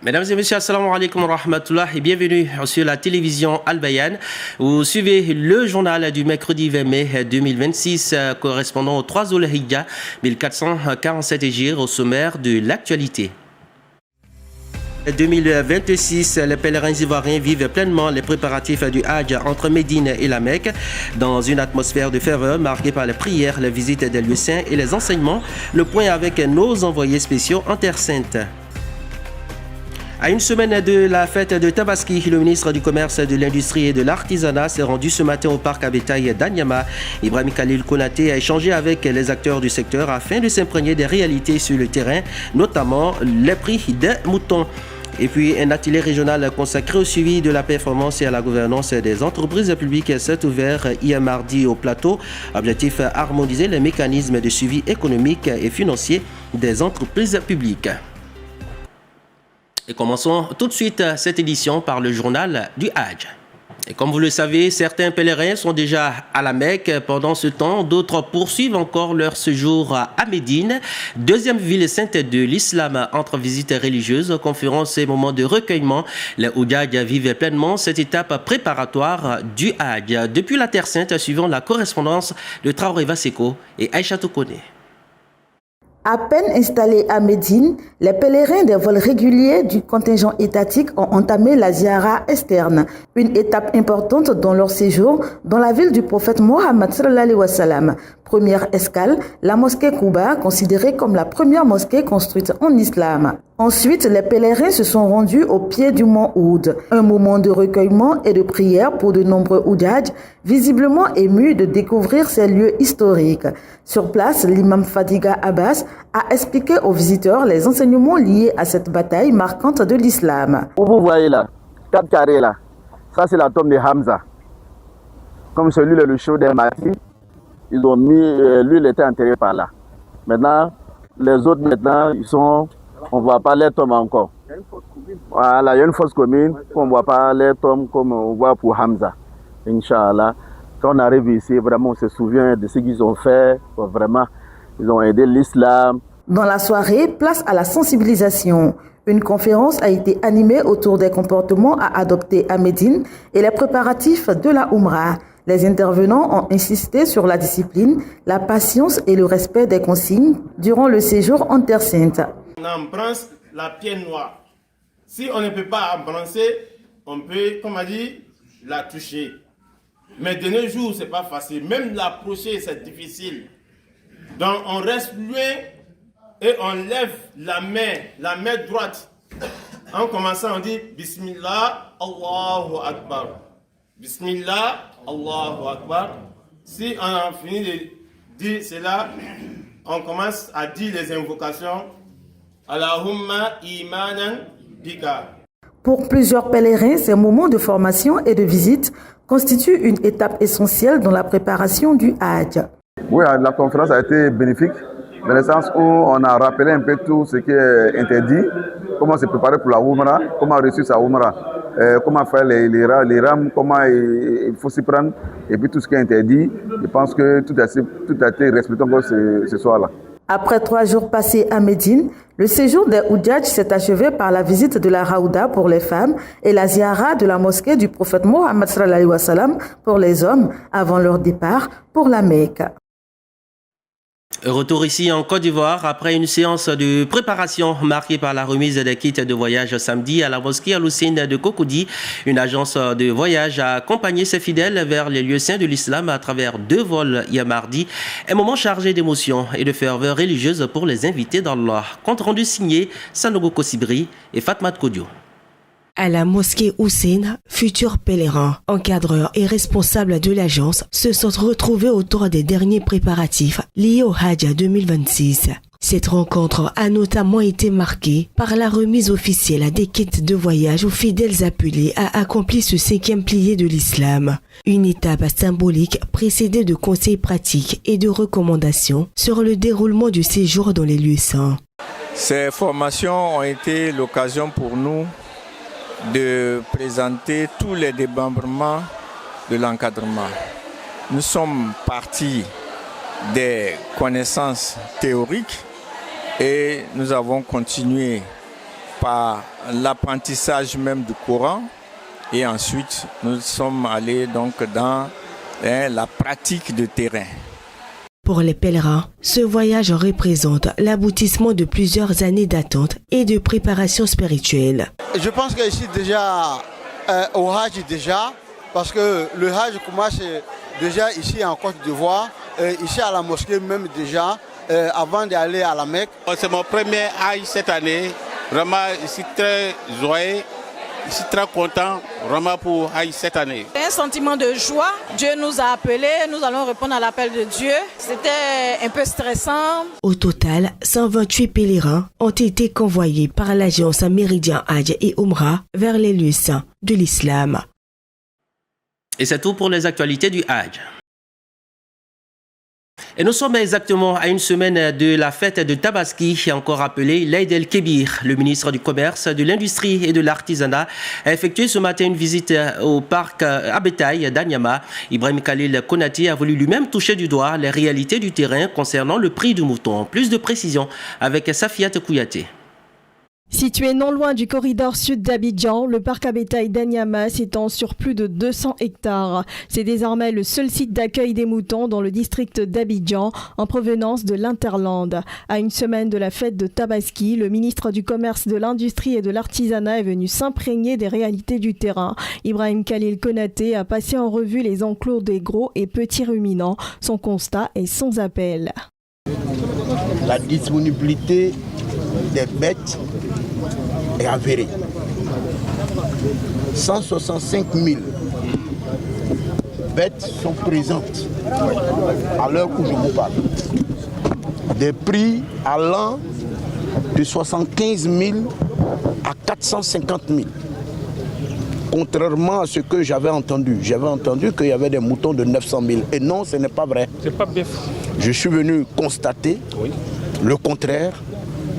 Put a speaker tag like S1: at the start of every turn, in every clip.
S1: Mesdames et messieurs, assalamu alaikum wa rahmatullah et bienvenue sur la télévision Al Bayan. Vous suivez le journal du mercredi 20 mai 2026 correspondant au 3 Zulhijja 1447 Hijr au sommaire de l'actualité. 2026, les pèlerins ivoiriens vivent pleinement les préparatifs du Hajj entre Médine et la Mecque dans une atmosphère de ferveur marquée par les prières, les visites des lieux saints et les enseignements. Le point avec nos envoyés spéciaux en Terre Sainte. À une semaine de la fête de Tabaski, le ministre du Commerce, de l'Industrie et de l'Artisanat s'est rendu ce matin au parc à bétail d'Anyama. Ibrahim Khalil Konaté a échangé avec les acteurs du secteur afin de s'imprégner des réalités sur le terrain, notamment les prix des moutons. Et puis, un atelier régional consacré au suivi de la performance et à la gouvernance des entreprises publiques s'est ouvert hier mardi au plateau. Objectif, harmoniser les mécanismes de suivi économique et financier des entreprises publiques. Et commençons tout de suite cette édition par le journal du Hajj. Et comme vous le savez, certains pèlerins sont déjà à la Mecque pendant ce temps. D'autres poursuivent encore leur séjour à Médine, deuxième ville sainte de l'islam. Entre visites religieuses, conférences et moments de recueillement, les Oudjadj vivent pleinement cette étape préparatoire du Hajj. Depuis la Terre Sainte, suivant la correspondance de Traoré Vaseko et Aïcha Tokone.
S2: À peine installés à Médine, les pèlerins des vols réguliers du contingent étatique ont entamé la ziara externe, une étape importante dans leur séjour dans la ville du prophète Mohammed sallallahu alayhi wa sallam. Première escale, la mosquée Kouba, considérée comme la première mosquée construite en islam. Ensuite, les pèlerins se sont rendus au pied du mont Oud, un moment de recueillement et de prière pour de nombreux Oudjadj, visiblement émus de découvrir ces lieux historiques. Sur place, l'imam Fadiga Abbas a expliqué aux visiteurs les enseignements liés à cette bataille marquante de l'islam.
S3: Vous voyez là, 4 carrés là, ça c'est la tombe de Hamza. Comme celui le chou des martyrs, ils ont mis, lui il était enterré par là. Maintenant, les autres maintenant, ils sont, on ne voit pas les tombes encore. Voilà, il y a une fosse commune, on ne voit pas les tombes comme on voit pour Hamza. Inch'Allah, quand on arrive ici, vraiment on se souvient de ce qu'ils ont fait, vraiment, ils ont aidé l'islam.
S2: Dans la soirée, place à la sensibilisation. Une conférence a été animée autour des comportements à adopter à Médine et les préparatifs de la Oumra. Les intervenants ont insisté sur la discipline, la patience et le respect des consignes durant le séjour en Terre Sainte.
S4: On embrasse la pierre noire. Si on ne peut pas embrasser, on peut, comme on dit, la toucher. Mais de nos jours, ce n'est pas facile. Même l'approcher, c'est difficile. Donc on reste loin et on lève la main droite. En commençant, on dit Bismillah, Allahu Akbar. Bismillah, Allahu Akbar. Si on a fini de dire cela, on commence à dire les invocations. Allahumma imanan bika.
S2: Pour plusieurs pèlerins, ces moments de formation et de visite constituent une étape essentielle dans la préparation du Hajj.
S5: Oui, la conférence a été bénéfique, dans le sens où on a rappelé un peu tout ce qui est interdit, comment se préparer pour la Oumra, comment réussir sa Oumra, comment faire les rames, comment il faut s'y prendre, et puis tout ce qui est interdit. Je pense que tout a été respecté encore ce soir-là.
S2: Après 3 jours passés à Médine, le séjour des Oudjadj s'est achevé par la visite de la Raouda pour les femmes et la ziara de la mosquée du prophète Mohammed sallallahu alayhi wa sallam pour les hommes avant leur départ pour la Mecque.
S1: Retour ici en Côte d'Ivoire après une séance de préparation marquée par la remise des kits de voyage samedi à la mosquée Al-Hussein de Cocody. Une agence de voyage a accompagné ses fidèles vers les lieux saints de l'islam à travers 2 vols hier mardi. Un moment chargé d'émotion et de ferveur religieuse pour les invités d'Allah. Compte rendu signé Sanogo Kosibri et Fatma Kodio.
S6: À la mosquée Hussein, futurs pèlerins, encadreurs et responsables de l'agence se sont retrouvés autour des derniers préparatifs liés au Hajj 2026. Cette rencontre a notamment été marquée par la remise officielle des kits de voyage aux fidèles appelés à accomplir ce 5e pilier de l'islam. Une étape symbolique précédée de conseils pratiques et de recommandations sur le déroulement du séjour dans les lieux saints.
S7: Ces formations ont été l'occasion pour nous de présenter tous les démembrements de l'encadrement. Nous sommes partis des connaissances théoriques et nous avons continué par l'apprentissage même du Coran. Et ensuite, nous sommes allés donc dans la pratique de terrain.
S6: Pour les pèlerins, ce voyage représente l'aboutissement de plusieurs années d'attente et de préparation spirituelle.
S8: Je pense qu'ici déjà, au Hajj déjà, parce que le Hajj commence déjà ici en Côte d'Ivoire, ici à la mosquée même déjà, avant d'aller à la Mecque.
S9: C'est mon premier Hajj cette année, vraiment je suis très joyeux. Je suis très content vraiment pour Hajj cette année.
S10: Un sentiment de joie. Dieu nous a appelés, nous allons répondre à l'appel de Dieu. C'était un peu stressant.
S6: Au total, 128 pèlerins ont été convoyés par l'agence Méridien Hajj et Umrah vers les lieux saints de l'islam.
S1: Et c'est tout pour les actualités du Hajj. Et nous sommes exactement à une semaine de la fête de Tabaski, encore appelée l'Aïd el-Kébir. Le ministre du Commerce, de l'Industrie et de l'Artisanat a effectué ce matin une visite au parc à bétail d'Anyama. Ibrahim Khalil Konati a voulu lui-même toucher du doigt les réalités du terrain concernant le prix du mouton. Plus de précisions avec Safiat Kouyaté.
S11: Situé non loin du corridor sud d'Abidjan, le parc à bétail d'Anyama s'étend sur plus de 200 hectares. C'est désormais le seul site d'accueil des moutons dans le district d'Abidjan en provenance de l'Interland. À une semaine de la fête de Tabaski, le ministre du Commerce, de l'Industrie et de l'Artisanat est venu s'imprégner des réalités du terrain. Ibrahim Khalil Konaté a passé en revue les enclos des gros et petits ruminants. Son constat est sans appel.
S12: La disponibilité des bêtes est avérée. 165 000 bêtes sont présentes à l'heure où je vous parle. Des prix allant de 75 000 à 450 000. Contrairement à ce que j'avais entendu qu'il y avait des moutons de 900 000. Et non, ce n'est pas vrai.
S13: C'est pas bœuf.
S12: Je suis venu constater le contraire.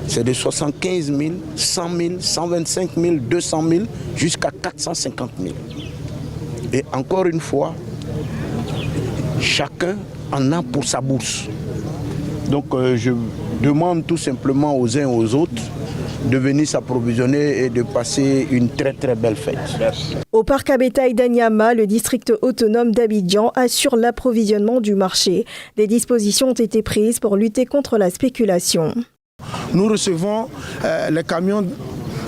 S12: C'est de 75 000, 100 000, 125 000, 200 000 jusqu'à 450 000. Et encore une fois, chacun en a pour sa bourse. Donc je demande tout simplement aux uns et aux autres de venir s'approvisionner et de passer une très très belle fête. Merci.
S11: Au parc à bétail d'Anyama, le district autonome d'Abidjan assure l'approvisionnement du marché. Des dispositions ont été prises pour lutter contre la spéculation.
S14: Nous recevons les camions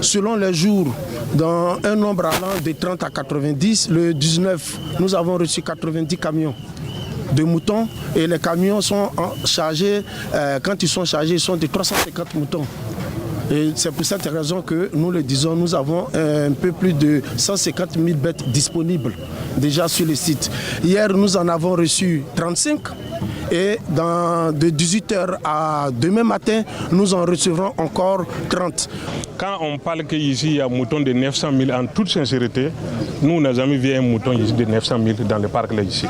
S14: selon les jours dans un nombre allant de 30 à 90. Le 19, nous avons reçu 90 camions de moutons et les camions sont chargés, quand ils sont chargés, ils sont de 350 moutons. Et c'est pour cette raison que nous le disons, nous avons un peu plus de 150 000 bêtes disponibles déjà sur le site. Hier, nous en avons reçu 35 et de 18h à demain matin, nous en recevrons encore 30.
S13: Quand on parle qu'ici il y a un mouton de 900 000, en toute sincérité, nous on n'a jamais vu un mouton ici de 900 000 dans le parc là ici.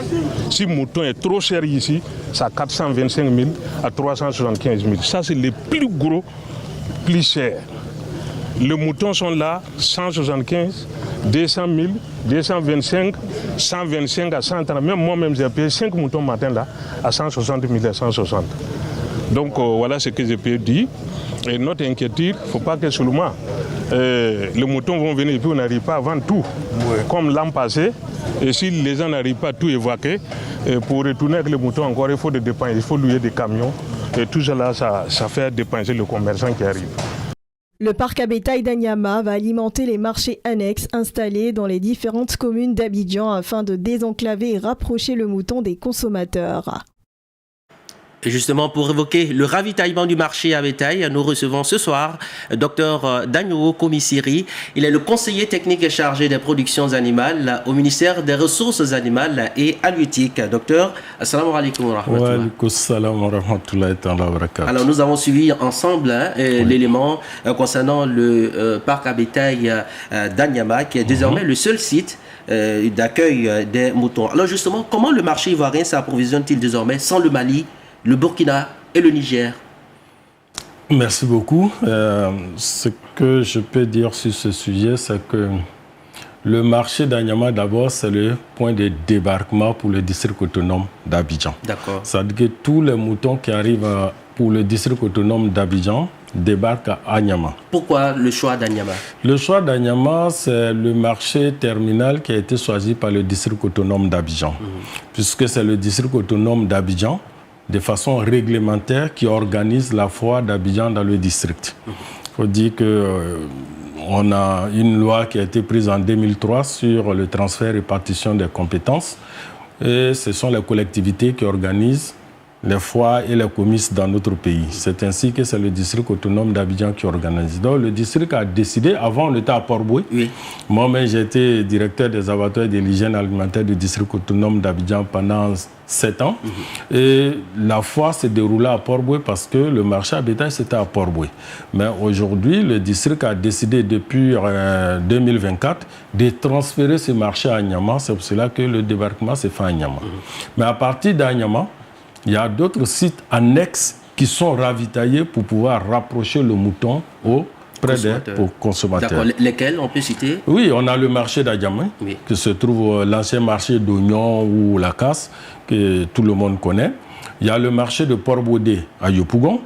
S13: Si le mouton est trop cher ici, c'est à 425 000 à 375 000. Ça c'est le plus gros, plus cher. Les moutons sont là, 175, 200 000, 225, 125 à 130. Même moi-même, j'ai payé 5 moutons matin là, à 160 000 et 160. Donc voilà ce que je peux dire. Et notre inquiétude, il ne faut pas que seulement les moutons vont venir et puis on n'arrive pas à vendre tout. Comme l'an passé, et si les gens n'arrivent pas à tout évacuer, pour retourner avec les moutons encore, il faut des dépenses, il faut louer des camions. Et tout cela, ça fait dépenser le commerçant qui arrive.
S11: Le parc à bétail d'Anyama va alimenter les marchés annexes installés dans les différentes communes d'Abidjan afin de désenclaver et rapprocher le mouton des consommateurs.
S1: Et justement, pour évoquer le ravitaillement du marché à bétail, nous recevons ce soir Dr Daniel Komissiri. Il est le conseiller technique chargé des productions animales au ministère des Ressources animales et halieutiques. Docteur, assalamu alaikum wa rahmatullah.
S15: Wa alaikum salam wa rahmatullahi wa barakatuh.
S1: Alors, nous avons suivi ensemble l'élément concernant le parc à bétail d'Anyama, qui est désormais le seul site d'accueil des moutons. Alors, justement, comment le marché ivoirien s'approvisionne-t-il désormais sans le Mali, le Burkina et le Niger?
S15: Merci beaucoup. Ce que je peux dire sur ce sujet, c'est que le marché d'Anyama, d'abord, c'est le point de débarquement pour le district autonome d'Abidjan.
S1: D'accord.
S15: C'est-à-dire que tous les moutons qui arrivent pour le district autonome d'Abidjan débarquent à Nyama.
S1: Pourquoi le choix d'Anyama?
S15: Le choix d'Anyama, c'est le marché terminal qui a été choisi par le district autonome d'Abidjan. Puisque c'est le district autonome d'Abidjan, de façon réglementaire, qui organise la foire d'Abidjan dans le district. Il faut dire qu'on a une loi qui a été prise en 2003 sur le transfert et répartition des compétences. Et ce sont les collectivités qui organisent les foires et les comices dans notre pays. C'est ainsi que c'est le district autonome d'Abidjan qui organise. Donc le district a décidé, avant on était à Port-Boué, moi-même j'ai été directeur des abattoirs et de l'hygiène alimentaire du district autonome d'Abidjan pendant 7 ans. Et la foire s'est déroulée à Port-Boué parce que le marché à bétail c'était à Port-Boué. Mais aujourd'hui, le district a décidé depuis 2024 de transférer ce marché à Nyama. C'est pour cela que le débarquement s'est fait à Nyama. Mais à partir d'Anyama, il y a d'autres sites annexes qui sont ravitaillés pour pouvoir rapprocher le mouton auprès des consommateurs.
S1: D'accord. Lesquels on peut citer?
S15: Oui, on a le marché d'Adjamé, qui se trouve l'ancien marché d'Oignon ou la Casse, que tout le monde connaît. Il y a le marché de Port-Baudé à Yopougon.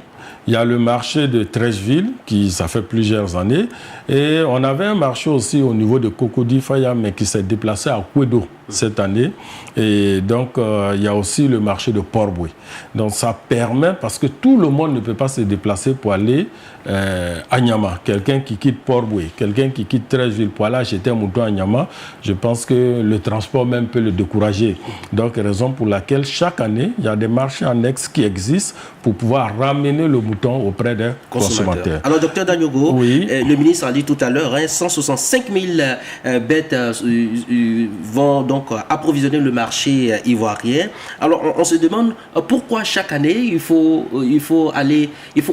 S15: Il y a le marché de Trècheville, ça fait plusieurs années. Et on avait un marché aussi au niveau de Cocody Faya, mais qui s'est déplacé à Kouedo cette année. Et donc, il y a aussi le marché de Port-Boué. Donc, ça permet, parce que tout le monde ne peut pas se déplacer pour aller à Nyama. Quelqu'un qui quitte Port-Boué, quelqu'un qui quitte Trècheville pour aller acheter un mouton à Nyama, je pense que le transport même peut le décourager. Donc, raison pour laquelle chaque année, il y a des marchés annexes qui existent pour pouvoir ramener le mouton auprès des consommateurs.
S1: Alors, docteur Danyogo, le ministre a dit tout à l'heure, 165 000 bêtes vont donc approvisionner le marché ivoirien. Alors, on se demande pourquoi chaque année il faut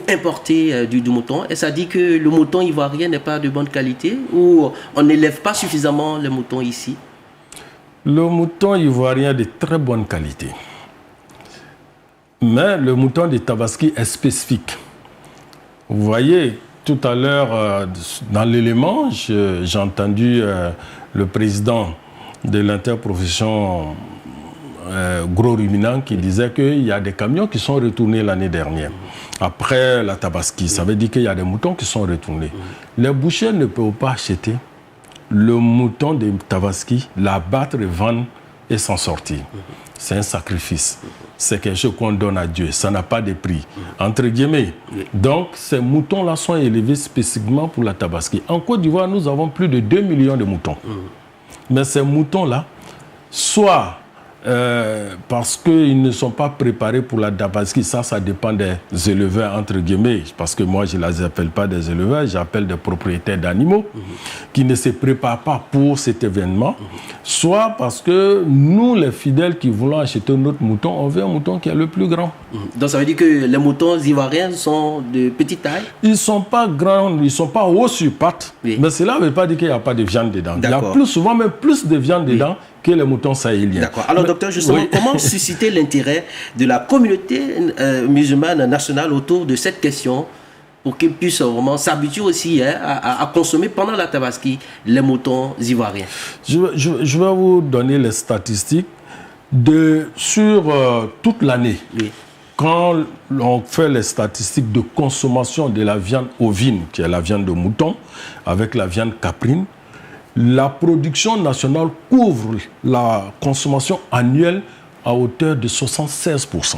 S1: importer du mouton. Et ça dit que le mouton ivoirien n'est pas de bonne qualité ou on n'élève pas suffisamment le mouton ici?
S15: Le mouton ivoirien est de très bonne qualité. Mais le mouton de Tabaski est spécifique. Vous voyez, tout à l'heure, dans l'élément, j'ai entendu le président de l'interprofession gros ruminant qui disait qu'il y a des camions qui sont retournés l'année dernière. Après la Tabaski, ça veut dire qu'il y a des moutons qui sont retournés. Les bouchers ne peuvent pas acheter le mouton de Tabaski, l'abattre et vendre et s'en sortir. C'est un sacrifice. C'est quelque chose qu'on donne à Dieu. Ça n'a pas de prix. Entre guillemets. Donc, ces moutons-là sont élevés spécifiquement pour la Tabaski. En Côte d'Ivoire, nous avons plus de 2 millions de moutons. Mais ces moutons-là, soit parce qu'ils ne sont pas préparés pour la Tabaski, ça dépend des éleveurs, entre guillemets, parce que moi, je ne les appelle pas des éleveurs, j'appelle des propriétaires d'animaux qui ne se préparent pas pour cet événement, soit parce que nous, les fidèles qui voulons acheter notre mouton, on veut un mouton qui est le plus grand.
S1: Donc ça veut dire que les moutons ivoiriens sont de petite taille?
S15: Ils ne sont pas grands, ils ne sont pas hauts sur pattes, mais cela ne veut pas dire qu'il n'y a pas de viande dedans. Il y a plus souvent même plus de viande dedans que les moutons sahéliens.
S1: D'accord. Alors, docteur, justement, comment susciter l'intérêt de la communauté musulmane nationale autour de cette question pour qu'ils puissent vraiment s'habituer aussi à consommer pendant la Tabaski les moutons ivoiriens?
S15: Je vais vous donner les statistiques sur toute l'année. Quand on fait les statistiques de consommation de la viande ovine, qui est la viande de mouton, avec la viande caprine, la production nationale couvre la consommation annuelle à hauteur de 76%.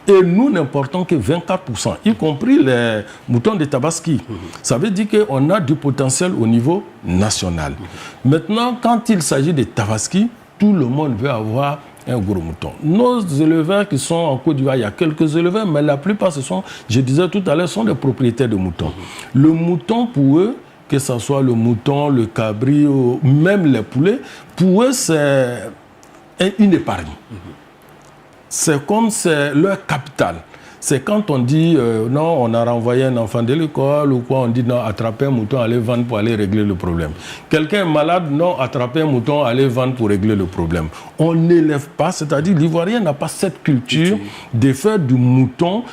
S15: Et nous n'importons que 24%, y compris les moutons de Tabaski. Ça veut dire qu'on a du potentiel au niveau national. Maintenant, quand il s'agit de Tabaski, tout le monde veut avoir un gros mouton. Nos éleveurs qui sont en Côte d'Ivoire, il y a quelques éleveurs, mais la plupart, je disais tout à l'heure, sont des propriétaires de moutons. Le mouton, pour eux, que ce soit le mouton, le cabri, ou même les poulets, pour eux, c'est une épargne. C'est comme c'est leur capital. C'est quand on dit non, on a renvoyé un enfant de l'école ou quoi, on dit non, attraper un mouton, aller vendre pour aller régler le problème. Quelqu'un est malade, non, attraper un mouton, aller vendre pour régler le problème. On n'élève pas, c'est-à-dire l'Ivoirien n'a pas cette culture de faire du mouton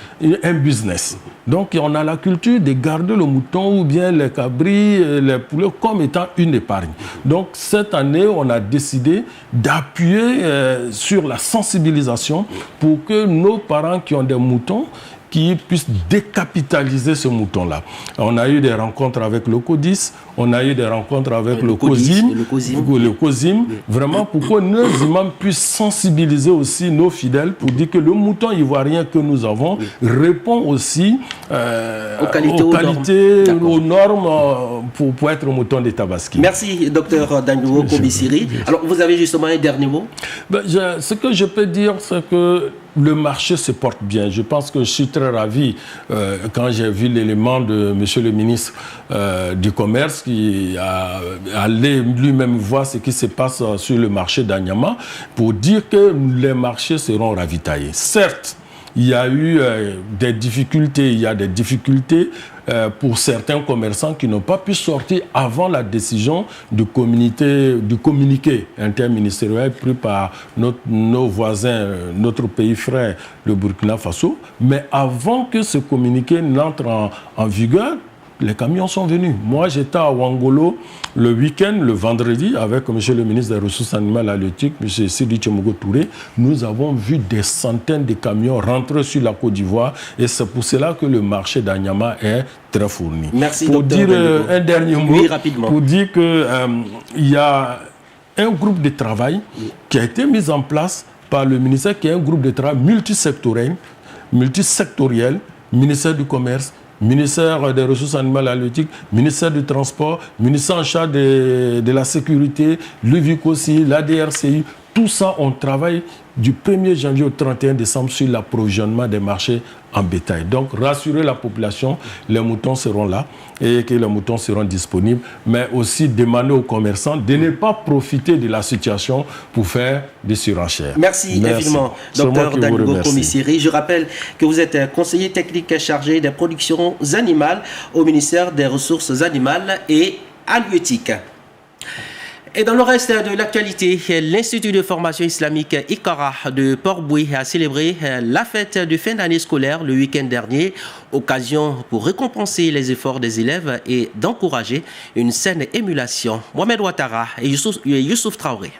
S15: un business. Donc on a la culture de garder le mouton ou bien les cabris, les poulets comme étant une épargne. Donc cette année, on a décidé d'appuyer sur la sensibilisation pour que nos parents qui ont des moutons qui puisse décapitaliser ce mouton-là. On a eu des rencontres avec le CODIS, on a eu des rencontres avec le COSIM, vraiment pour que nos imams puissent sensibiliser aussi nos fidèles pour dire que le mouton ivoirien que nous avons répond aussi aux qualités, aux normes pour être mouton des Tabaski.
S1: Merci, docteur Danjouo Kobisiri. Alors, vous avez justement un dernier mot?
S15: Ce que je peux dire, c'est que le marché se porte bien. Je pense que je suis très ravi quand j'ai vu l'élément de monsieur le ministre du Commerce qui a allé lui-même voir ce qui se passe sur le marché d'Anyama pour dire que les marchés seront ravitaillés. Certes, il y a eu des difficultés, pour certains commerçants qui n'ont pas pu sortir avant la décision du communiqué interministériel pris par nos voisins, notre pays frère, le Burkina Faso. Mais avant que ce communiqué n'entre en vigueur, les camions sont venus. Moi, j'étais à Ouangolo le week-end, le vendredi, avec M. le ministre des Ressources animales halieutiques, M. Sidi Tchemogo Touré. Nous avons vu des centaines de camions rentrer sur la Côte d'Ivoire et c'est pour cela que le marché d'Anyama est très fourni.
S1: Merci,
S15: pour
S1: docteur.
S15: Dire un dernier mot,
S1: oui, rapidement.
S15: Pour dire qu'il y a un groupe de travail qui a été mis en place par le ministère, qui est un groupe de travail multisectoriel, ministère du Commerce, ministère des Ressources animales halieutiques, ministère du Transport, ministère en charge de la sécurité, l'UVIC aussi, la DRCI. Tout ça, on travaille du 1er janvier au 31 décembre sur l'approvisionnement des marchés en bétail. Donc, rassurer la population, les moutons seront là et que les moutons seront disponibles, mais aussi demander aux commerçants de ne pas profiter de la situation pour faire des surenchères.
S1: Merci infiniment, Dr Danjouo Kobisiri. Je rappelle que vous êtes conseiller technique chargé des productions animales au ministère des Ressources animales et halieutiques. Et dans le reste de l'actualité, l'Institut de formation islamique Ikara de Port-Boué a célébré la fête de fin d'année scolaire le week-end dernier, occasion pour récompenser les efforts des élèves et d'encourager une saine émulation. Mohamed Ouattara et Youssouf Traoré.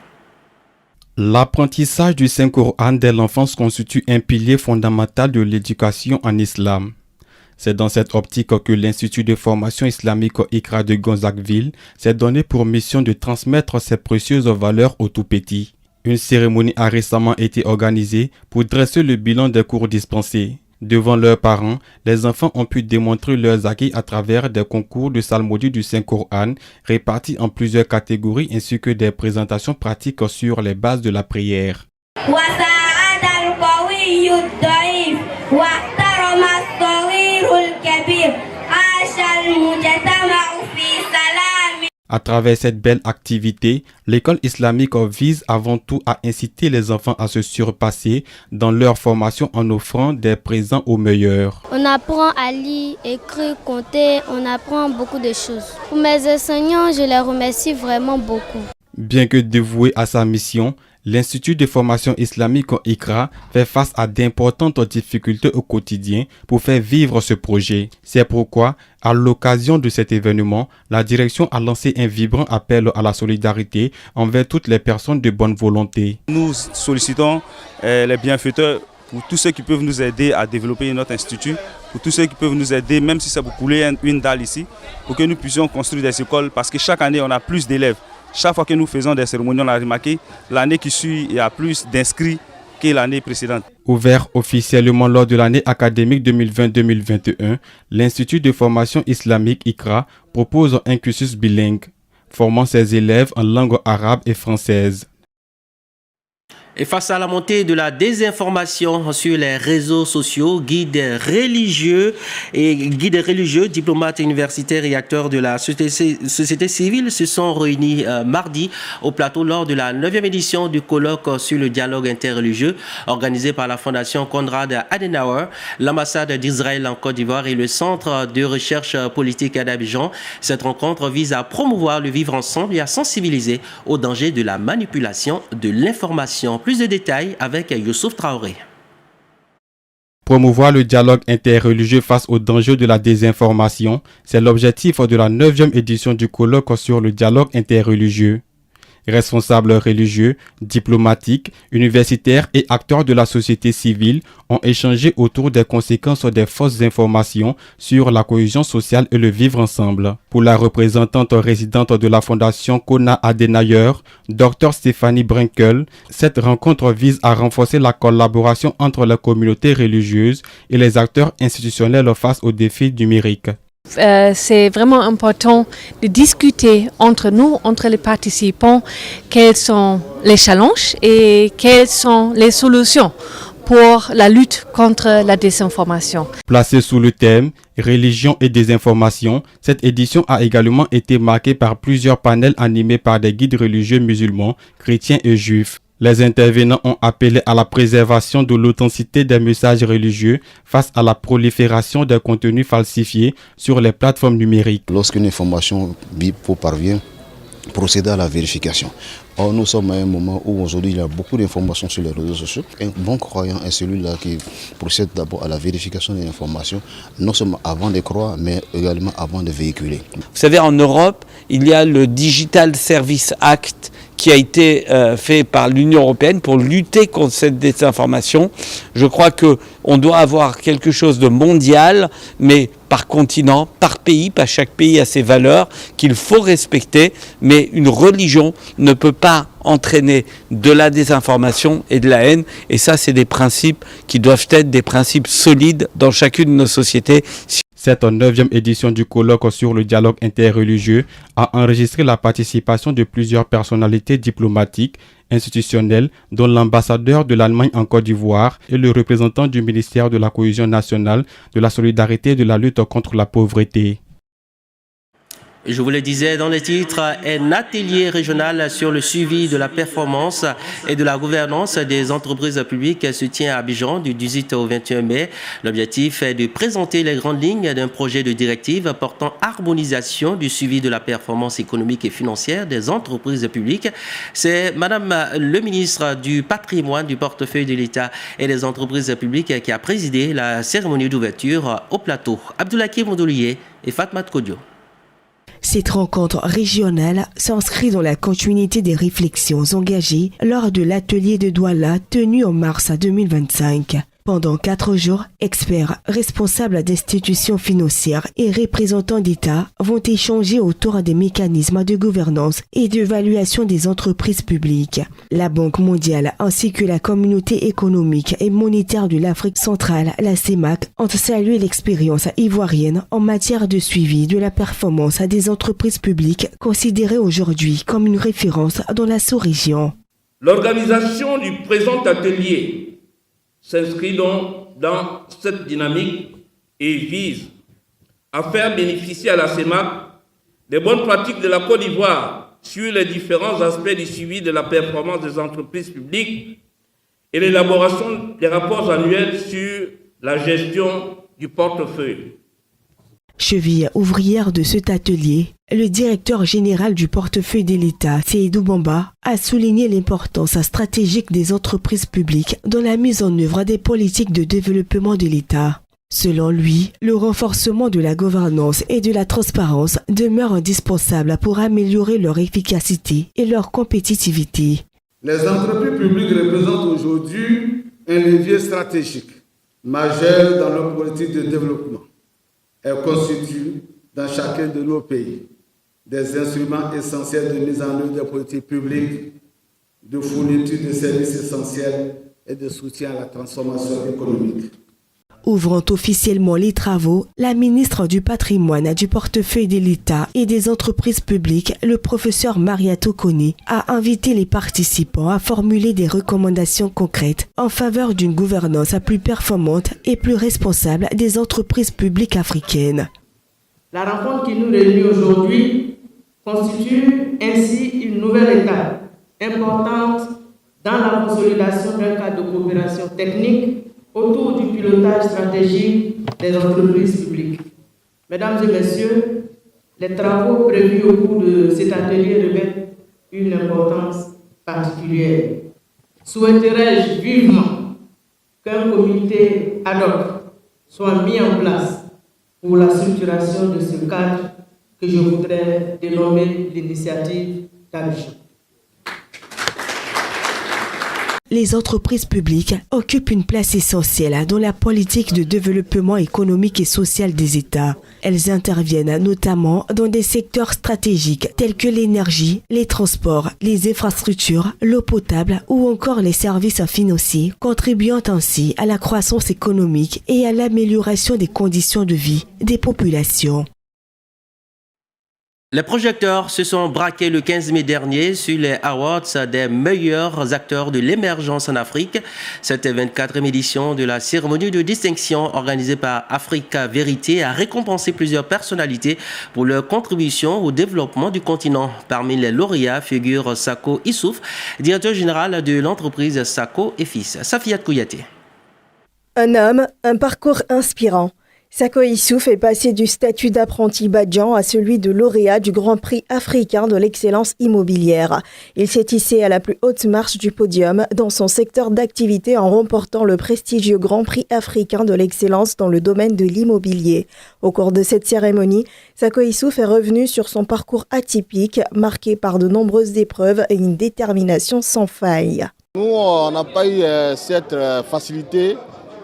S16: L'apprentissage du Saint-Coran dès l'enfance constitue un pilier fondamental de l'éducation en islam. C'est dans cette optique que l'Institut de formation islamique Ikra de Gonzagueville s'est donné pour mission de transmettre ces précieuses valeurs aux tout-petits. Une cérémonie a récemment été organisée pour dresser le bilan des cours dispensés. Devant leurs parents, les enfants ont pu démontrer leurs acquis à travers des concours de psalmodie du Saint-Coran répartis en plusieurs catégories ainsi que des présentations pratiques sur les bases de la prière. À travers cette belle activité, l'école islamique vise avant tout à inciter les enfants à se surpasser dans leur formation en offrant des présents aux meilleurs.
S17: On apprend à lire, écrire, compter, on apprend beaucoup de choses. Pour mes enseignants, je les remercie vraiment beaucoup.
S16: Bien que dévoué à sa mission, l'Institut de formation islamique ICRA fait face à d'importantes difficultés au quotidien pour faire vivre ce projet. C'est pourquoi, à l'occasion de cet événement, la direction a lancé un vibrant appel à la solidarité envers toutes les personnes de bonne volonté.
S18: Nous sollicitons les bienfaiteurs pour tous ceux qui peuvent nous aider à développer notre institut, pour tous ceux qui peuvent nous aider, même si ça vous couler une dalle ici, pour que nous puissions construire des écoles, parce que chaque année, on a plus d'élèves. Chaque fois que nous faisons des cérémonies, on a remarqué, l'année qui suit, il y a plus d'inscrits que l'année précédente.
S16: Ouvert officiellement lors de l'année académique 2020-2021, l'Institut de formation islamique ICRA propose un cursus bilingue, formant ses élèves en langue arabe et française.
S1: Et face à la montée de la désinformation sur les réseaux sociaux, guides religieux, diplomates universitaires et acteurs de la société civile se sont réunis mardi au plateau lors de la 9e édition du colloque sur le dialogue interreligieux organisé par la Fondation Konrad Adenauer, l'ambassade d'Israël en Côte d'Ivoire et le Centre de recherche politique d'Abidjan. Cette rencontre vise à promouvoir le vivre ensemble et à sensibiliser aux dangers de la manipulation de l'information. Plus de détails avec Youssouf Traoré.
S16: Promouvoir le dialogue interreligieux face aux dangers de la désinformation, c'est l'objectif de la 9e édition du colloque sur le dialogue interreligieux. Responsables religieux, diplomatiques, universitaires et acteurs de la société civile ont échangé autour des conséquences des fausses informations sur la cohésion sociale et le vivre ensemble. Pour la représentante résidente de la Fondation Kona Adenayer, Dr Stéphanie Brinkel, cette rencontre vise à renforcer la collaboration entre les communautés religieuses et les acteurs institutionnels face aux défis numériques.
S19: C'est vraiment important de discuter entre nous, entre les participants, quels sont les challenges et quelles sont les solutions pour la lutte contre la désinformation.
S16: Placée sous le thème « Religion et désinformation », cette édition a également été marquée par plusieurs panels animés par des guides religieux musulmans, chrétiens et juifs. Les intervenants ont appelé à la préservation de l'authenticité des messages religieux face à la prolifération des contenus falsifiés sur les plateformes numériques.
S12: Lorsqu'une information vous parvient, procéder à la vérification. Or, nous sommes à un moment où aujourd'hui il y a beaucoup d'informations sur les réseaux sociaux. Un bon croyant est celui-là qui procède d'abord à la vérification des informations, non seulement avant de croire, mais également avant de véhiculer.
S20: Vous savez, en Europe, il y a le Digital Service Act qui a été fait par l'Union européenne pour lutter contre cette désinformation. Je crois qu'on doit avoir quelque chose de mondial, mais par continent, par pays, pas chaque pays a ses valeurs qu'il faut respecter, mais une religion ne peut pas entraîner de la désinformation et de la haine, et ça c'est des principes qui doivent être des principes solides dans chacune de nos sociétés.
S16: Cette 9e édition du colloque sur le dialogue interreligieux a enregistré la participation de plusieurs personnalités diplomatiques, institutionnelles, dont l'ambassadeur de l'Allemagne en Côte d'Ivoire et le représentant du ministère de la Cohésion nationale, de la solidarité et de la lutte contre la pauvreté.
S1: Je vous le disais dans les titres, un atelier régional sur le suivi de la performance et de la gouvernance des entreprises publiques se tient à Abidjan du 18 au 21 mai. L'objectif est de présenter les grandes lignes d'un projet de directive portant harmonisation du suivi de la performance économique et financière des entreprises publiques. C'est Madame le ministre du Patrimoine, du portefeuille de l'État et des entreprises publiques qui a présidé la cérémonie d'ouverture au plateau. Abdoulaye Mondoulier et Fatma Kodio.
S6: Cette rencontre régionale s'inscrit dans la continuité des réflexions engagées lors de l'atelier de Douala tenu en mars 2025. Pendant 4 jours, experts, responsables d'institutions financières et représentants d'État vont échanger autour des mécanismes de gouvernance et d'évaluation des entreprises publiques. La Banque mondiale ainsi que la Communauté économique et monétaire de l'Afrique centrale, la CEMAC, ont salué l'expérience ivoirienne en matière de suivi de la performance des entreprises publiques considérées aujourd'hui comme une référence dans la sous-région.
S21: L'organisation du présent atelier s'inscrit donc dans cette dynamique et vise à faire bénéficier à la CEMAC des bonnes pratiques de la Côte d'Ivoire sur les différents aspects du suivi de la performance des entreprises publiques et l'élaboration des rapports annuels sur la gestion du portefeuille.
S6: Cheville ouvrière de cet atelier, le directeur général du portefeuille de l'État, Seydou Bamba, a souligné l'importance stratégique des entreprises publiques dans la mise en œuvre des politiques de développement de l'État. Selon lui, le renforcement de la gouvernance et de la transparence demeure indispensable pour améliorer leur efficacité et leur compétitivité.
S22: Les entreprises publiques représentent aujourd'hui un levier stratégique majeur dans leur politique de développement. Elles constituent dans chacun de nos pays des instruments essentiels de mise en œuvre des politiques publiques, de fourniture de services essentiels et de soutien à la transformation économique.
S6: Ouvrant officiellement les travaux, la ministre du Patrimoine, du portefeuille de l'État et des entreprises publiques, le professeur Mariatou Kone, a invité les participants à formuler des recommandations concrètes en faveur d'une gouvernance plus performante et plus responsable des entreprises publiques africaines.
S23: La rencontre qui nous réunit aujourd'hui constitue ainsi une nouvelle étape importante dans la consolidation d'un cadre de coopération technique autour du pilotage stratégique des entreprises publiques. Mesdames et messieurs, les travaux prévus au cours de cet atelier revêtent une importance particulière. Souhaiterais-je vivement qu'un comité ad hoc soit mis en place pour la structuration de ce cadre que je voudrais dénommer l'initiative d'Abidjan.
S6: Les entreprises publiques occupent une place essentielle dans la politique de développement économique et social des États. Elles interviennent notamment dans des secteurs stratégiques tels que l'énergie, les transports, les infrastructures, l'eau potable ou encore les services financiers, contribuant ainsi à la croissance économique et à l'amélioration des conditions de vie des populations.
S1: Les projecteurs se sont braqués le 15 mai dernier sur les awards des meilleurs acteurs de l'émergence en Afrique. Cette 24e édition de la cérémonie de distinction organisée par Africa Vérité a récompensé plusieurs personnalités pour leur contribution au développement du continent. Parmi les lauréats figure Sako Issouf, directeur général de l'entreprise Sako et Fils. Safiat Kouyaté.
S11: Un homme, un parcours inspirant. Sako Issouf est passé du statut d'apprenti Badjan à celui de lauréat du Grand Prix africain de l'excellence immobilière. Il s'est hissé à la plus haute marche du podium dans son secteur d'activité en remportant le prestigieux Grand Prix africain de l'excellence dans le domaine de l'immobilier. Au cours de cette cérémonie, Sako Issouf est revenu sur son parcours atypique, marqué par de nombreuses épreuves et une détermination sans faille.
S3: Nous, on n'a pas eu cette facilité.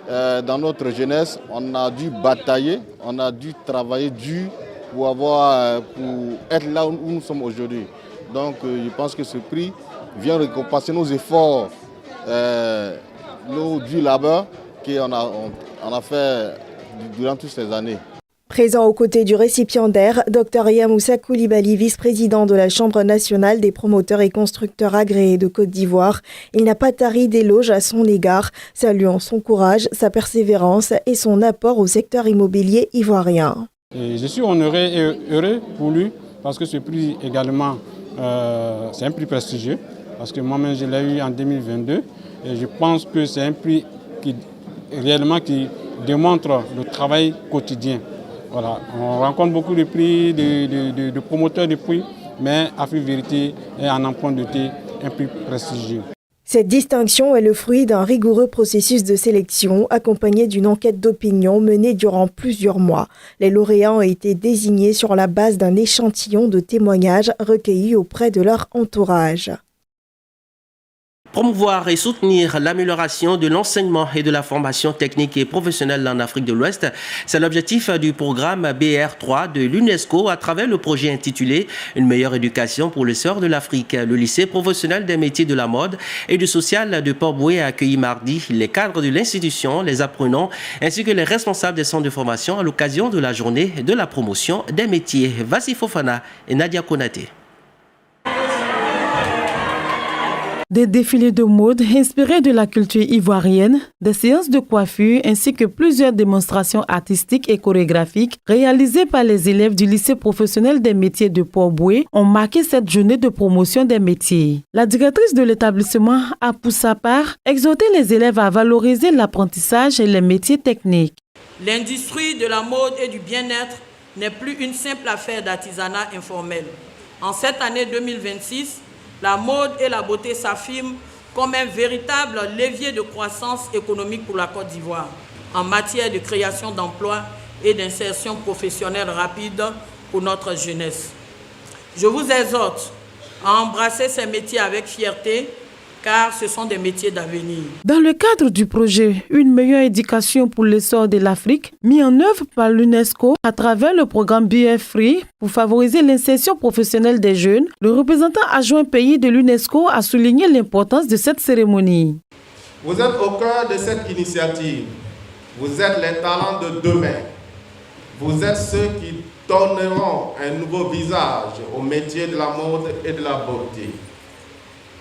S3: Dans notre jeunesse, on a dû batailler, on a dû travailler dur pour être là où nous sommes aujourd'hui. Donc je pense que ce prix vient récompenser nos efforts, nos durs labeurs qu'on a fait durant toutes ces années.
S11: Présent aux côtés du récipiendaire, Dr Yamoussa Koulibaly, vice-président de la Chambre nationale des promoteurs et constructeurs agréés de Côte d'Ivoire, il n'a pas tari d'éloges à son égard, saluant son courage, sa persévérance et son apport au secteur immobilier ivoirien.
S4: Et je suis honoré et heureux pour lui parce que ce prix également, c'est un prix prestigieux parce que moi-même je l'ai eu en 2022 et je pense que c'est un prix qui démontre le travail quotidien. Voilà. On rencontre beaucoup de prix, de promoteurs de prix, mais Africa Vérité est en empreinte de thé un prix prestigieux.
S11: Cette distinction est le fruit d'un rigoureux processus de sélection accompagné d'une enquête d'opinion menée durant plusieurs mois. Les lauréats ont été désignés sur la base d'un échantillon de témoignages recueillis auprès de leur entourage.
S1: Promouvoir et soutenir l'amélioration de l'enseignement et de la formation technique et professionnelle en Afrique de l'Ouest, c'est l'objectif du programme BR3 de l'UNESCO à travers le projet intitulé « Une meilleure éducation pour les sœurs de l'Afrique ». Le lycée professionnel des métiers de la mode et du social de Port-Bouët a accueilli mardi les cadres de l'institution, les apprenants ainsi que les responsables des centres de formation à l'occasion de la journée de la promotion des métiers. Vassi Fofana et Nadia Konaté.
S5: Des défilés de mode inspirés de la culture ivoirienne, des séances de coiffure ainsi que plusieurs démonstrations artistiques et chorégraphiques réalisées par les élèves du lycée professionnel des métiers de Port-Bouët ont marqué cette journée de promotion des métiers. La directrice de l'établissement a pour sa part exhorté les élèves à valoriser l'apprentissage et les métiers techniques.
S23: L'industrie de la mode et du bien-être n'est plus une simple affaire d'artisanat informel. En cette année 2026, la mode et la beauté s'affirment comme un véritable levier de croissance économique pour la Côte d'Ivoire en matière de création d'emplois et d'insertion professionnelle rapide pour notre jeunesse. Je vous exhorte à embrasser ces métiers avec fierté car ce sont des métiers d'avenir.
S5: Dans le cadre du projet « Une meilleure éducation pour l'essor de l'Afrique », mis en œuvre par l'UNESCO à travers le programme BF3 pour favoriser l'insertion professionnelle des jeunes, le représentant adjoint pays de l'UNESCO a souligné l'importance de cette cérémonie.
S24: Vous êtes au cœur de cette initiative. Vous êtes les talents de demain. Vous êtes ceux qui donneront un nouveau visage au métier de la mode et de la beauté.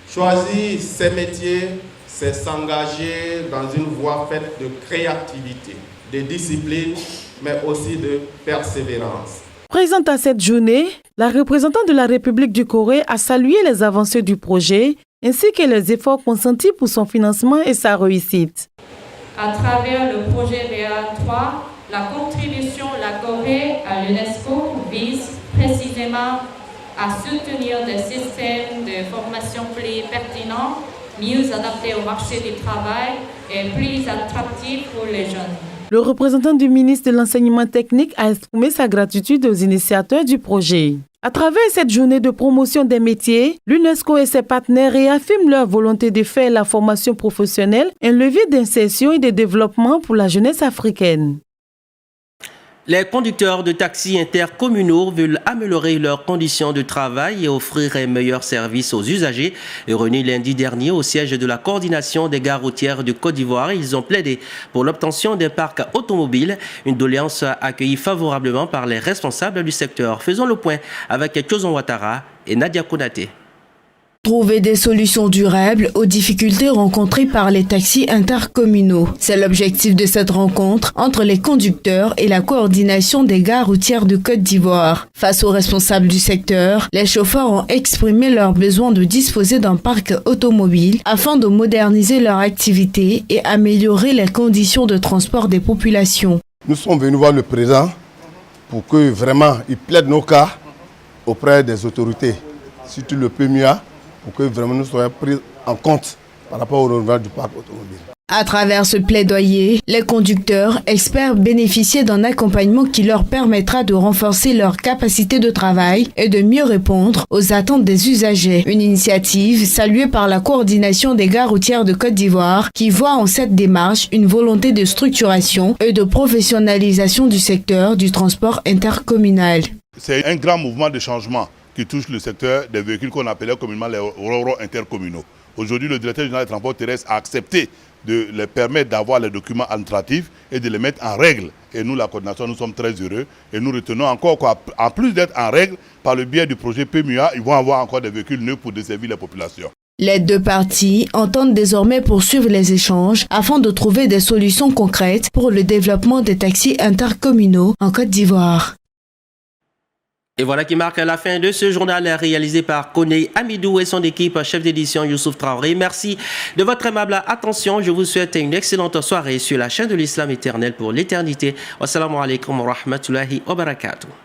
S24: Choisir ces métiers, c'est s'engager dans une voie faite de créativité, de discipline, mais aussi de persévérance.
S5: Présente à cette journée, la représentante de la République du Corée a salué les avancées du projet ainsi que les efforts consentis pour son financement et sa réussite.
S25: À travers le projet BR3, la contribution de la Corée à l'UNESCO vise précisément à soutenir des systèmes de formation plus pertinents, mieux adaptés au marché du travail et plus attractifs pour les jeunes.
S5: Le représentant du ministre de l'Enseignement technique a exprimé sa gratitude aux initiateurs du projet. À travers cette journée de promotion des métiers, l'UNESCO et ses partenaires réaffirment leur volonté de faire la formation professionnelle un levier d'insertion et de développement pour la jeunesse africaine.
S1: Les conducteurs de taxis intercommunaux veulent améliorer leurs conditions de travail et offrir un meilleur service aux usagers. Réunis lundi dernier au siège de la coordination des gares routières de Côte d'Ivoire, ils ont plaidé pour l'obtention d'un parc automobile, une doléance accueillie favorablement par les responsables du secteur. Faisons le point avec Tchozon Ouattara et Nadia Konaté.
S2: Trouver des solutions durables aux difficultés rencontrées par les taxis intercommunaux. C'est l'objectif de cette rencontre entre les conducteurs et la coordination des gares routières de Côte d'Ivoire. Face aux responsables du secteur, les chauffeurs ont exprimé leur besoin de disposer d'un parc automobile afin de moderniser leur activité et améliorer les conditions de transport des populations.
S7: Nous sommes venus voir le président pour que vraiment il plaide nos cas auprès des autorités, surtout le PMUA, pour que vraiment nous soyons pris en compte par rapport au renouvellement du parc automobile.
S2: À travers ce plaidoyer, les conducteurs espèrent bénéficier d'un accompagnement qui leur permettra de renforcer leur capacité de travail et de mieux répondre aux attentes des usagers. Une initiative saluée par la coordination des gares routières de Côte d'Ivoire qui voit en cette démarche une volonté de structuration et de professionnalisation du secteur du transport intercommunal.
S8: C'est un grand mouvement de changement qui touche le secteur des véhicules qu'on appelait communément les ro-ro intercommunaux. Aujourd'hui, le directeur général des transports terrestres a accepté de les permettre d'avoir les documents administratifs et de les mettre en règle. Et nous, la coordination, nous sommes très heureux. Et nous retenons encore qu'en plus d'être en règle, par le biais du projet PMUA, ils vont avoir encore des véhicules neufs pour desservir les populations.
S2: Les deux parties entendent désormais poursuivre les échanges afin de trouver des solutions concrètes pour le développement des taxis intercommunaux en Côte d'Ivoire.
S1: Et voilà qui marque la fin de ce journal réalisé par Koné Amidou et son équipe, chef d'édition Youssouf Traoré. Merci de votre aimable attention. Je vous souhaite une excellente soirée sur la chaîne de l'Islam éternel pour l'éternité. Wassalamu alaikum wa rahmatullahi wa barakatuh.